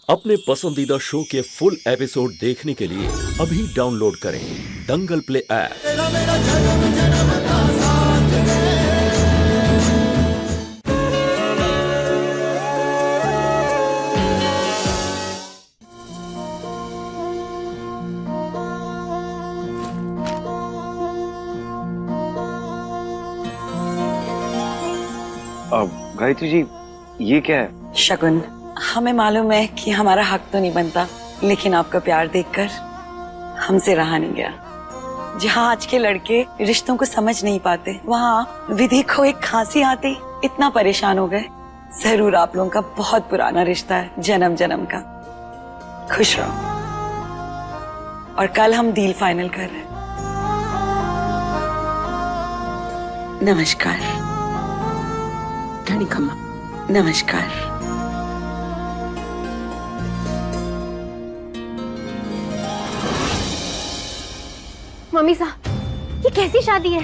अपने पसंदीदा शो के फुल एपिसोड देखने के लिए अभी डाउनलोड करें दंगल प्ले ऐप। गायत्री जी, ये क्या है? शगुन, हमें मालूम है कि हमारा हक तो नहीं बनता, लेकिन आपका प्यार देखकर हमसे रहा नहीं गया। जहाँ आज के लड़के रिश्तों को समझ नहीं पाते, वहाँ विधि को एक खांसी आती इतना परेशान हो गए। जरूर आप लोगों का बहुत पुराना रिश्ता है, जन्म जन्म का। खुश रहो। और कल हम डील फाइनल कर रहे हैं। नमस्कार। नमस्कार। मम्मी साहब, ये कैसी शादी है?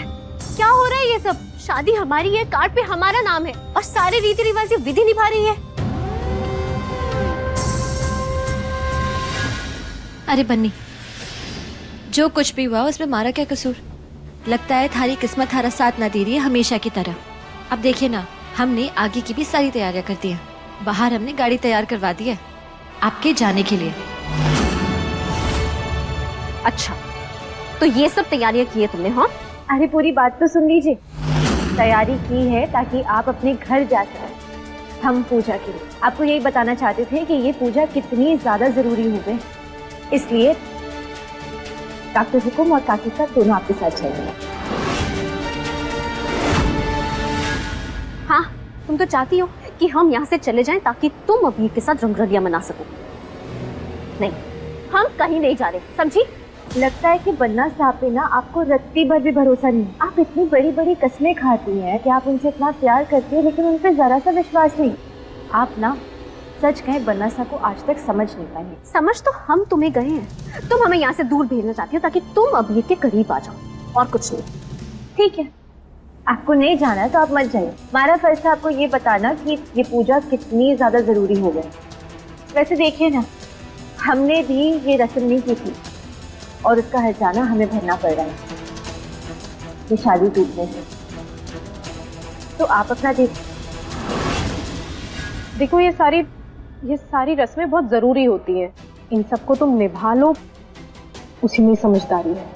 क्या हो रहा है ये सब? शादी हमारी है, कार्ड पे हमारा नाम है और सारे रीति रिवाज विधि निभा रही है। अरे बन्नी, जो कुछ भी हुआ उसमें हमारा क्या कसूर? लगता है थारी किस्मत थारा साथ ना दे रही है हमेशा की तरह। अब देखिए ना, हमने आगे की भी सारी तैयारियां कर दी हैं। बाहर हमने गाड़ी तैयार करवा दी है आपके जाने के लिए। अच्छा, तो ये सब तैयारियां की है तुमने? हाँ, अरे पूरी बात तो सुन लीजिए। तैयारी की है ताकि आप अपने घर जा सकें। हम पूजा के लिए आपको यही बताना चाहते थे कि ये पूजा कितनी ज्यादा जरूरी हो गई, इसलिए डॉक्टर हुकुम और काकी साहब दोनों आपके साथ चलेंगे। हाँ, तुम तो चाहती हो कि हम यहाँ से चले जाएं ताकि तुम अबीर के साथ रंगरलियां मना सको। नहीं, हम कहीं नहीं जा रहे, समझी? लगता है कि बन्ना साहब पे ना आपको रत्ती भर भी भरोसा नहीं। आप इतनी बड़ी बड़ी कस्में खाती हैं कि आप उनसे इतना प्यार करती है, लेकिन उन पे जरा सा विश्वास नहीं। आप ना सच कहें, बन्ना साहब को आज तक समझ नहीं पाए। समझ तो हम तुम्हें गए हैं, तुम हमें यहाँ से दूर भेजना चाहती हो ताकि तुम अबीर के करीब आ जाओ, और कुछ नहीं। ठीक है, आपको नहीं जाना है तो आप मत जाइए। हमारा फर्ज था आपको ये बताना कि ये पूजा कितनी ज्यादा जरूरी हो गई। वैसे देखिए ना, हमने भी ये रस्म नहीं की थी और उसका हर्जाना हमें भरना पड़ रहा है ये शादी टूटने से। तो आप अपना देखो, ये सारी रस्में बहुत जरूरी होती हैं। इन सबको तुम निभा लो, उसी में समझदारी है।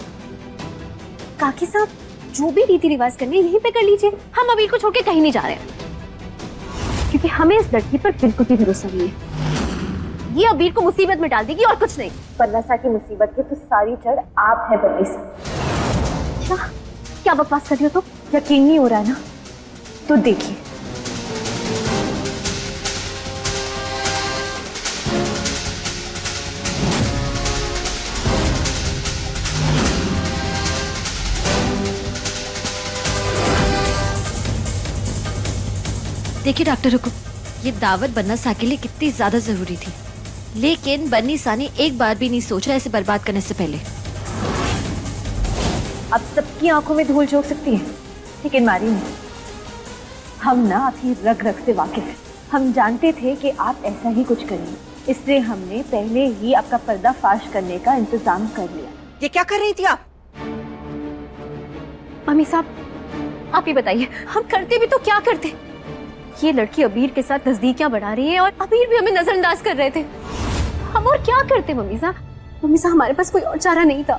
काकी साहब, जो भी रीति रिवाज करने यहीं पे कर लीजिए। हम अबीर को छोड़ के कहीं नहीं जा रहे हैं, क्योंकि हमें इस लड़की पर बिल्कुल भी भरोसा नहीं है। ये अबीर को मुसीबत में डाल देगी और कुछ नहीं। बन्ना सा की मुसीबत की तो सारी जड़ आप है बन्नी सा। क्या बकवास कर रही हो? तो यकीन नहीं हो रहा है ना? तो देखिए, देखिए डॉक्टर हुकुम, ये दावत बन्ना सा के लिए कितनी ज्यादा जरूरी थी, लेकिन बन्नी सा ने एक बार भी नहीं सोचा इसे बर्बाद करने से पहले। अब सबकी आंखों में धूल झोंक सकती है, लेकिन मारी नहीं। हम ना आपकी रग रग से वाकिफ हैं। हम जानते थे कि आप ऐसा ही कुछ करेंगे, इसलिए हमने पहले ही आपका पर्दाफाश करने का इंतजाम कर लिया। ये क्या कर रही थी आप? मम्मी साहब, आप ही बताइए, हम करते भी तो क्या करते? ये लड़की अबीर के साथ नजदीकियां बढ़ा रही है और अबीर भी हमें नजरअंदाज कर रहे थे। हम और क्या करते मम्मी साहब? मम्मी साहब, हमारे पास कोई और चारा नहीं था।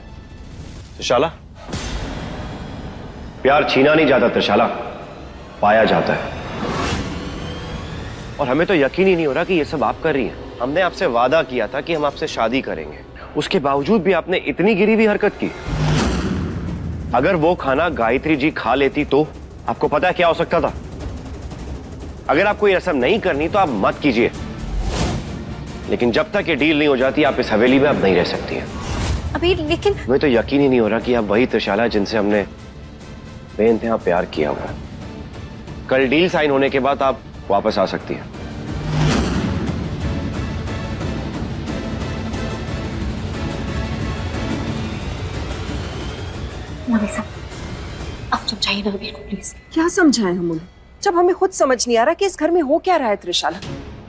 त्रिशाला, प्यार छीना नहीं जाता त्रिशाला, पाया जाता है। और हमें तो यकीन ही नहीं हो रहा कि ये सब आप कर रही हैं। हमने आपसे वादा किया था कि हम आपसे शादी करेंगे, उसके बावजूद भी आपने इतनी गिरी हुई हरकत की। अगर वो खाना गायत्री जी खा लेती तो आपको पता है क्या हो सकता था? अगर आपको ये रस्म नहीं करनी तो आप मत कीजिए, लेकिन जब तक ये डील नहीं हो जाती आप इस हवेली में आप नहीं रह सकती हैं। अबीर, लेकिन मुझे तो यकीन ही नहीं हो रहा कि आप वही त्रिशाला जिनसे हमने बेइंतहा प्यार किया हुआ है। कल डील साइन होने के बाद आप वापस आ सकती हैं। मम्मी साहब, आप समझाइए ना अबीर को प्लीज। क्या समझाएं हम उन्हें, जब हमें खुद समझ नहीं आ रहा कि इस घर में हो क्या रहा है त्रिशाला।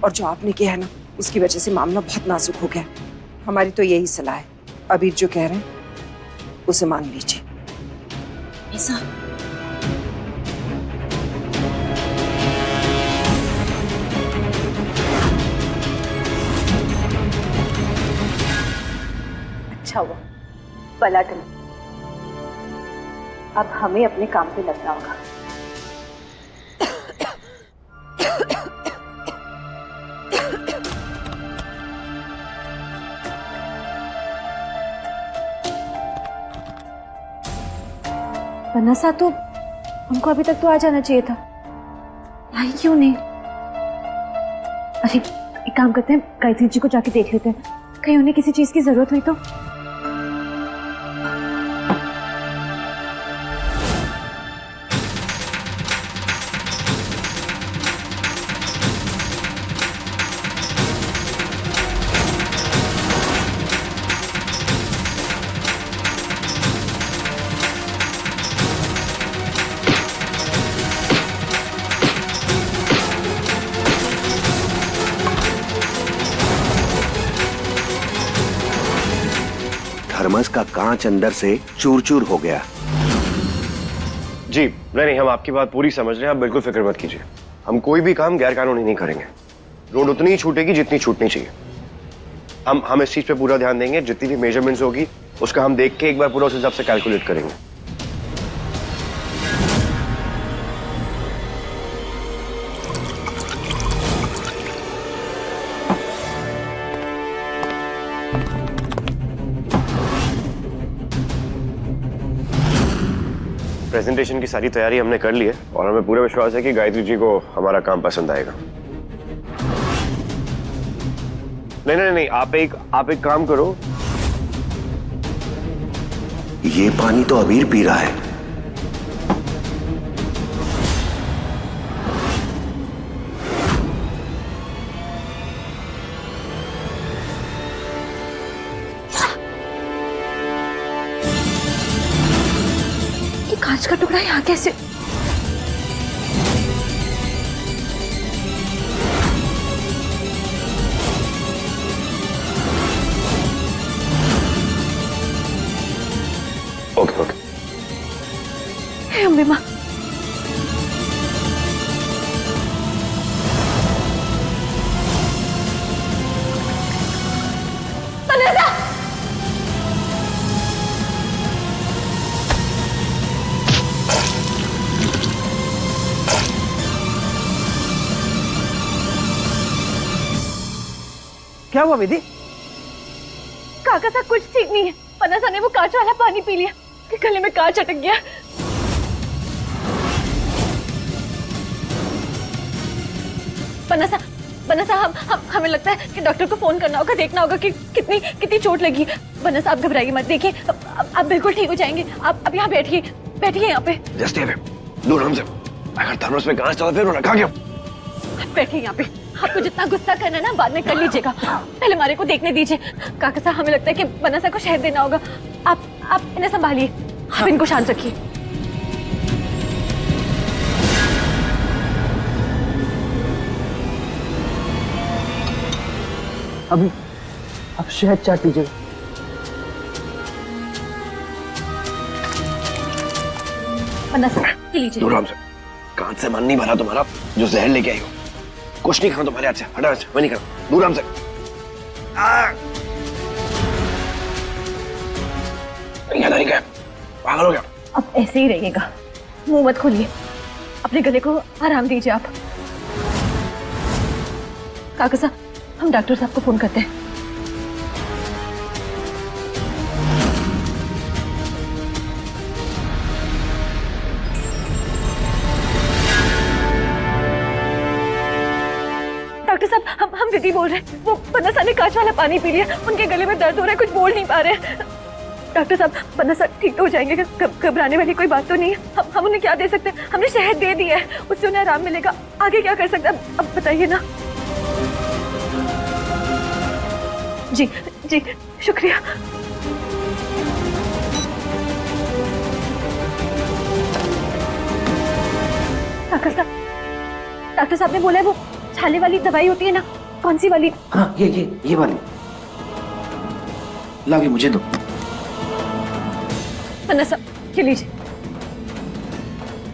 और जो आपने किया है ना, उसकी वजह से मामला बहुत नाजुक हो गया। हमारी तो यही सलाह है, अबीर जो कह रहे हैं उसे मान लीजिए। ऐसा अच्छा हुआ भला टल। अब हमें अपने काम पे लगना होगा। बनसा तो उनको अभी तक तो आ जाना चाहिए था, आई क्यों नहीं? अरे एक काम करते हैं, गायत्री जी को जाके देख लेते हैं, कहीं उन्हें किसी चीज की जरूरत हुई तो। थर्मस का कांच अंदर से चूर चूर हो गया। जी नहीं, हम आपकी बात पूरी समझ रहे हैं, आप बिल्कुल फिक्र मत कीजिए। हम कोई भी काम गैर कानूनी नहीं करेंगे। रोड उतनी ही छूटेगी जितनी छूटनी चाहिए। हम इस चीज पे पूरा ध्यान देंगे। जितनी भी मेजरमेंट्स होगी उसका हम देख के एक बार पूरा उस हिसाब से कैलकुलेट करेंगे। प्रेजेंटेशन की सारी तैयारी हमने कर ली है और हमें पूरा विश्वास है कि गायत्री जी को हमारा काम पसंद आएगा। नहीं, आप एक काम करो। ये पानी तो अबीर पी रहा है। कांच का टुकड़ा यहाँ कैसे? ओके। हे अम्बे माँ, क्या हुआ विधि? काका सा कुछ ठीक नहीं है। पन्नासा ने वो कांच वाला पानी पी लिया, कि गले में कांच अटक गया। पन्नासा हमें लगता है कि डॉक्टर को फोन करना होगा, देखना होगा कि कितनी चोट लगी। पन्नासा आप घबराइए मत, देखिए आप बिल्कुल ठीक हो जाएंगे। आप यहाँ बैठिए यहाँ पे। दूर हमसे। अगर थर्मस में कांच चला फिर वो रखा क्यों? बैठिए यहाँ पे। आपको जितना गुस्सा करना है ना बाद में कर लीजिएगा, पहले हमारे को देखने दीजिए। काका साहब हमें लगता है कि बनसा को शहद देना होगा। आप इन्हें संभालिए, आप इनको शांत रखिए। अब शहद चाट लीजिए। बनसा लीजिए। दूर हमसे। कांच से मन नहीं भरा तुम्हारा जो जहर लेके आई हो। कुछ नहीं खाना तुम्हारे हाथ से। हटा, मैं नहीं खाना। दूर हमसे। नहीं क्या पागल हो गया? अब ऐसे ही रहिएगा, मुंह मत खोलिए, अपने गले को आराम दीजिए आप। काका साहब, हम डॉक्टर साहब को फोन करते हैं। डॉक्टर साहब, हम विधि बोल रहे हैं। वो बनसा ने कांच वाला पानी पी लिया, उनके गले में दर्द हो रहा है, कुछ बोल नहीं पा रहे हैं। डॉक्टर साहब, बनसा ठीक तो हो जाएंगे, घबराने वाली कोई बात तो नहीं है। हम उन्हें क्या दे सकते हैं? हमने शहद दे दिया है, उससे उन्हें आराम मिलेगा। आगे क्या कर सकते हैं अब बताइए ना। जी जी, शुक्रिया। डॉक्टर साहब ने बोला है वो छाले वाली दवाई होती है ना, कौन सी वाली? हाँ ये वाली। लाओ, ये मुझे दो। पन्ना साहब, ये लीजिए।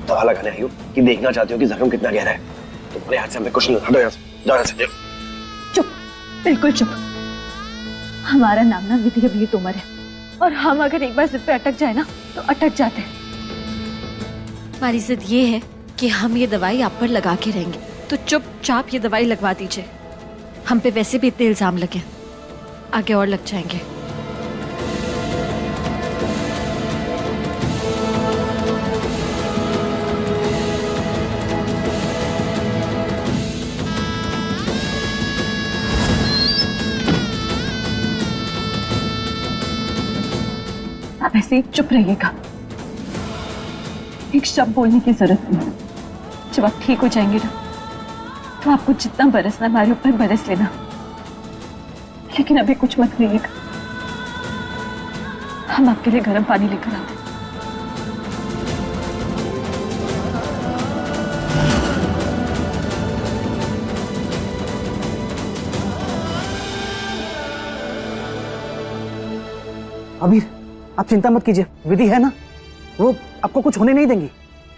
दवा लगाने आई हो कि देखना चाहती हो कि जख्म कितना गहरा है? तुम्हारे हाथ से हमें कुछ नहीं लगा। दो यहाँ से, जाओ यहाँ से, जाओ। चुप, बिल्कुल चुप। हमारा नाम ना विधि अभी तोमर है, और हम अगर एक बार जिद पे अटक जाए ना तो अटक जाते हैं। हमारी जिद ये है कि हम ये दवाई आप पर लगा के रहेंगे, तो चुपचाप ये दवाई लगवा दीजिए। हम पे वैसे भी इतने इल्जाम लगे, आगे और लग जाएंगे। आप ऐसे ही चुप रहिएगा, एक शब्द बोलने की जरूरत नहीं। जब आप ठीक हो जाएंगे ना तो आपको जितना बरसना हमारे ऊपर बरस लेना, लेकिन अभी कुछ मत करिएगा। हम आपके लिए गर्म पानी लेकर आते हैं। अबीर, आप चिंता मत कीजिए, विधि है ना, वो आपको कुछ होने नहीं देंगी।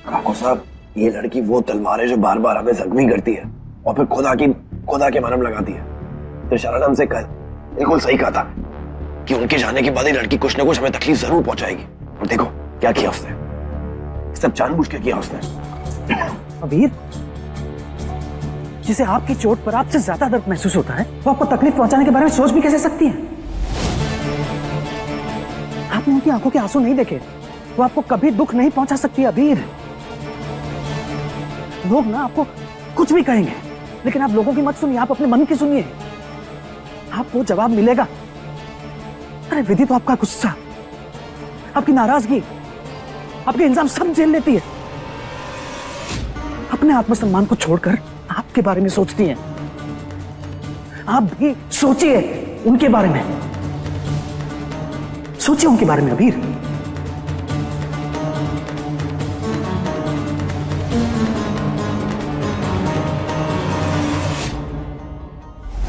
काको साहब, ये लड़की वो तलवार है जो बार बार हमें जख्मी करती है और फिर खुदा के मरहम लगाती है। फिर शरण हमसे कल बिल्कुल सही कहा था कि उनके जाने के बाद ये लड़की कुछ ना कुछ हमें तकलीफ जरूर पहुंचाएगी। और देखो क्या किया उसने, सब जानबूझ के किया उसने। अबीर, जिसे आपकी चोट पर आपसे ज्यादा दर्द महसूस होता है, वो आपको तकलीफ पहुंचाने के बारे में सोच भी कैसे सकती है? आपने उनकी आंखों के आंसू नहीं देखे, वो आपको कभी दुख नहीं पहुंचा सकती। अबीर, लोग ना आपको कुछ भी कहेंगे, लेकिन आप लोगों की मत सुनिए, आप अपने मन की सुनिए। आपको जवाब मिलेगा। अरे विधि तो आपका गुस्सा, आपकी नाराजगी, आपके इल्जाम सब झेल लेती है। अपने आत्मसम्मान को छोड़कर आपके बारे में सोचती है। आप भी सोचिए उनके बारे में, सोचिए उनके बारे में। अबीर,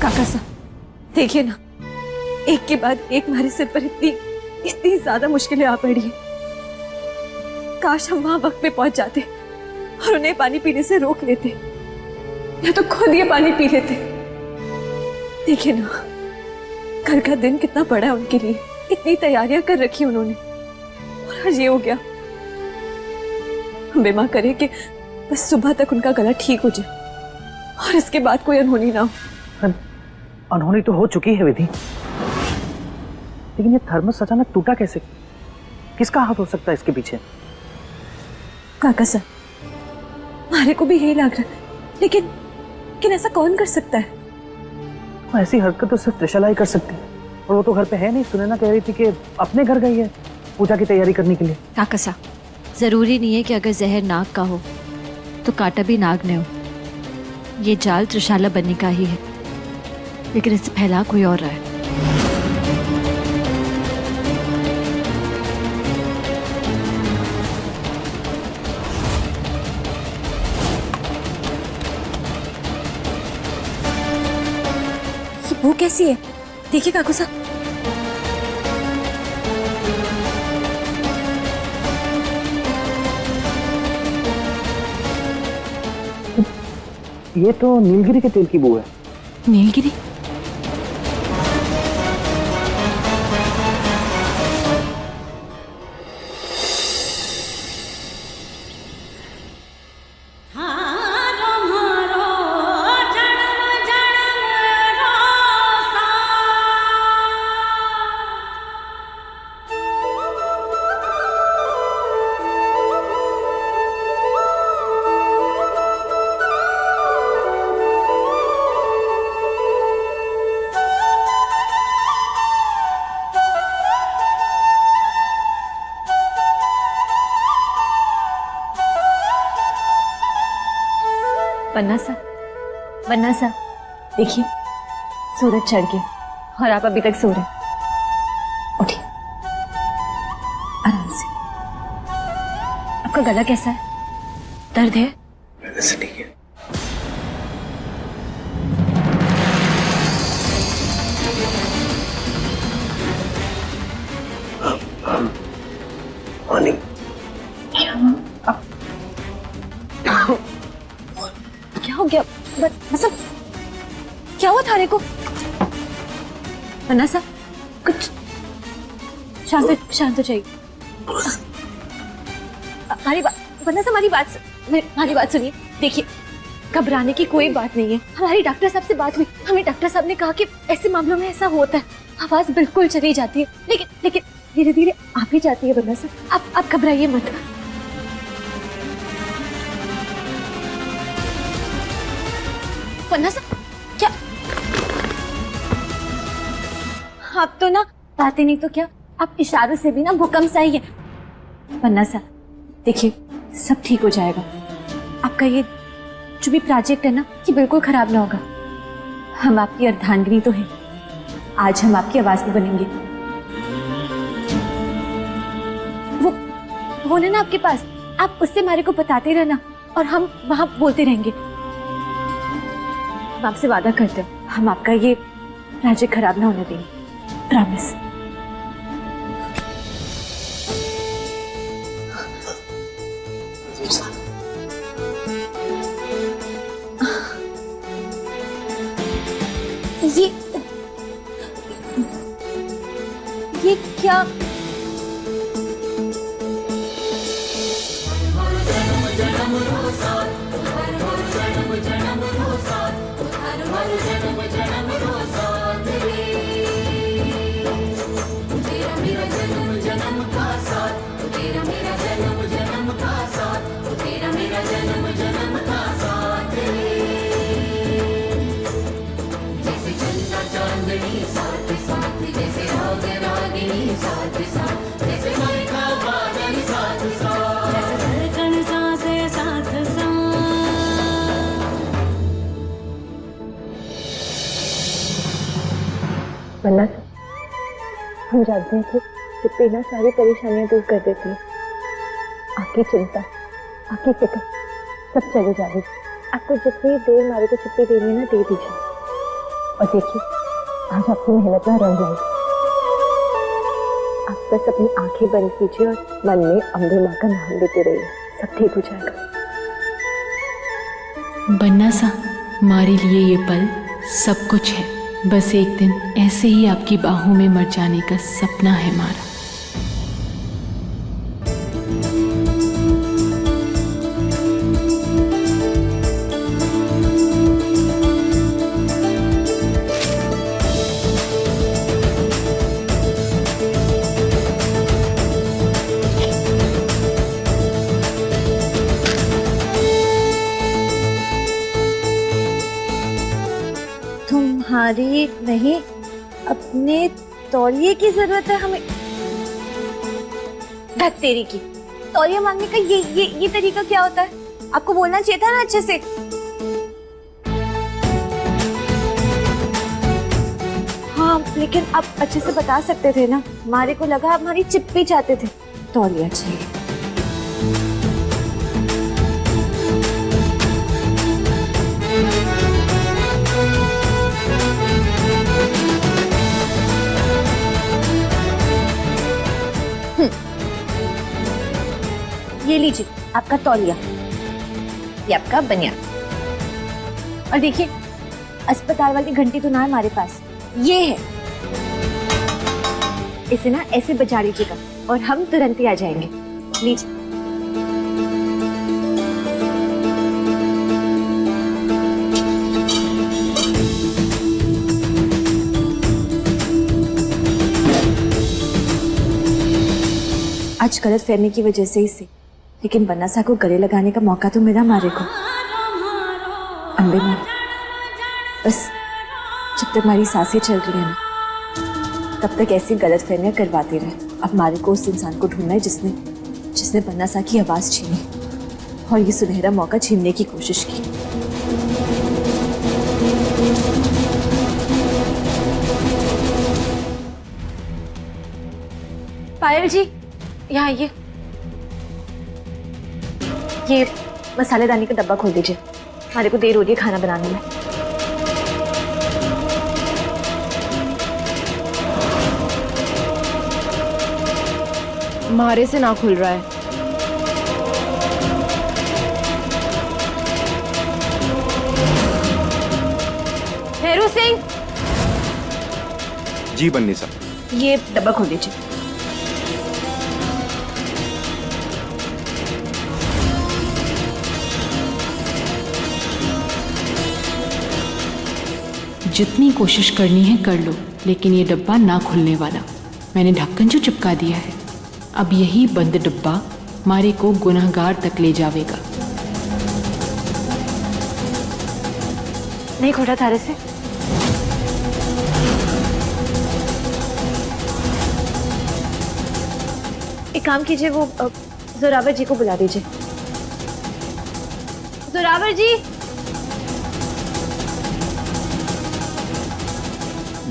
काका साहब, देखिए ना, एक के बाद एक हमारे सिर पर इतनी ज्यादा मुश्किलें आ पड़ी हैं। काश हम वहां वक्त पे पहुंच जाते और उन्हें पानी पीने से रोक लेते, या तो खुद ये पानी पी लेते। देखिए ना, कल का दिन कितना बड़ा है उनके लिए, इतनी तैयारियां कर रखी उन्होंने, और आज ये हो गया। हम बेमा करें कि बस सुबह तक उनका गला ठीक हो जाए और इसके बाद कोई अनहोनी ना हो। अनहोनी तो हो चुकी है विधि, लेकिन ये थर्मस अचानक टूटा कैसे? किसका हाथ हो सकता है इसके पीछे? काका साहब, हमारे को भी यही लग रहा है, लेकिन ऐसा कौन कर सकता है? ऐसी हरकत तो सिर्फ त्रिशला ही कर सकती है, और वो तो घर पे है नहीं। सुनैना कह रही थी कि अपने घर गई है पूजा की तैयारी करने के लिए। काका सा, जरूरी नहीं है कि अगर जहर नाग का हो तो कांटा भी नाग ने हो। ये जाल त्रिशाला बनने का ही है, लेकिन इससे फैला कोई और रहा है। वो कैसी है? देखिए काकू साहब, ये तो नीलगिरी के तेल की बू है। नीलगिरी? वन्ना सा, देखिए सूरज चढ़ गया और आप अभी तक सो रहे। उठिए आराम से। आपका गला कैसा है? दर्द है? पहले से नहीं है। वरना सा कुछ शांत हो जाइए। हमारी बात वरना सा हमारी बात सुनिए। देखिए, घबराने की कोई बात नहीं है। हमारी डॉक्टर साहब से बात हुई, हमें डॉक्टर साहब ने कहा कि ऐसे मामलों में ऐसा होता है, आवाज बिल्कुल चली जाती है, लेकिन धीरे धीरे आप ही जाती है। वरना सा आप घबराइए मत। वरना सा क्या आप तो ना बातें नहीं तो क्या, आप इशारों से भी ना भूकंप सा ही है। वरना सा देखिए, सब ठीक हो जाएगा। आपका ये जो भी प्रोजेक्ट है ना, ये बिल्कुल खराब ना होगा। हम आपकी अर्धांगिनी तो हैं, आज हम आपकी आवाज भी बनेंगे। वो है ना आपके पास, आप उससे हमारे को बताते रहना और हम वहां बोलते रहेंगे। हम आपसे वादा करते हैं, हम आपका ये प्रोजेक्ट खराब ना होने देंगे, प्रॉमिस। ये क्या? वरना हम जानते हैं कि चिप्पी ना सारी परेशानियां दूर कर देती है। आपकी चिंता, आपकी फिक्र सब चली जाएगी। आपको जितनी देर हमारे को चिप्पी देनी है ना, दे दीजिए। और देखिए, आज आपकी मेहनत ना रंग लाएगी। आप बस अपनी आंखें बंद कीजिए और मन में अम्बे माँ का नाम लेते रहिए, सब ठीक हो जाएगा। बन्ना सा, हमारे लिए ये पल सब कुछ है। बस एक दिन ऐसे ही आपकी बाहों में मर जाने का सपना है हमारा। तुम्हारी नहीं, अपने तौलिए की जरूरत है हमें। धत तेरी की, तौलिया मांगने का ये तरीका क्या होता है? आपको बोलना चाहिए था ना अच्छे से। हाँ, लेकिन आप अच्छे से बता सकते थे ना। हमारे को लगा आप हमारी चिप्पी चाहते थे। तौलिया चाहिए। ये लीजिए आपका तौलिया, ये आपका बनियान। और देखिए, अस्पताल वाली घंटी तो ना है हमारे पास, ये है। इसे ना ऐसे बजा लीजिएगा और हम तुरंत ही आ जाएंगे। लीजिए। आज गलत फहमी की वजह से ही सही, लेकिन बन्ना सा को गले लगाने का मौका तो मिला हमारे को। अम्बे माँ, बस जब तक हमारी सांसें चल रही है ना, तब तक ऐसी गलत फहमियां करवाते रहे। अब हमारे को उस इंसान को ढूंढना है जिसने बन्ना सा की आवाज छीनी और ये सुनहरा मौका छीनने की कोशिश की। पायल जी, यहाँ आइए। ये मसालेदानी का डब्बा खोल दीजिए, हमारे को देर हो रही है खाना बनाने में। मारे से ना खुल रहा है। नेहरू सिंह, जी बन्नी साहब। ये डब्बा खोल दीजिए। जितनी कोशिश करनी है कर लो, लेकिन ये डब्बा ना खुलने वाला। मैंने ढक्कन जो चिपका दिया है, अब यही बंद डब्बा मारे को गुनहगार तक ले जावेगा। नहीं खोटा थारे से। एक काम कीजिए, वो जोरावर जी को बुला दीजिए। जोरावर जी।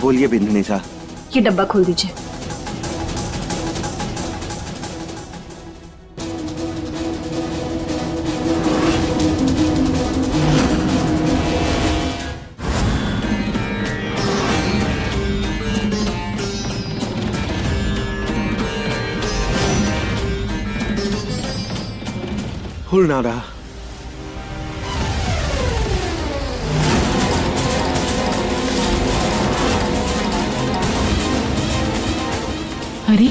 बोलिए बिंदनी साहब। ये डब्बा खोल दीजिए। खुल ना रहा। अरे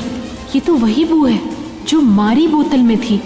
ये तो वही बू है जो मारी बोतल में थी।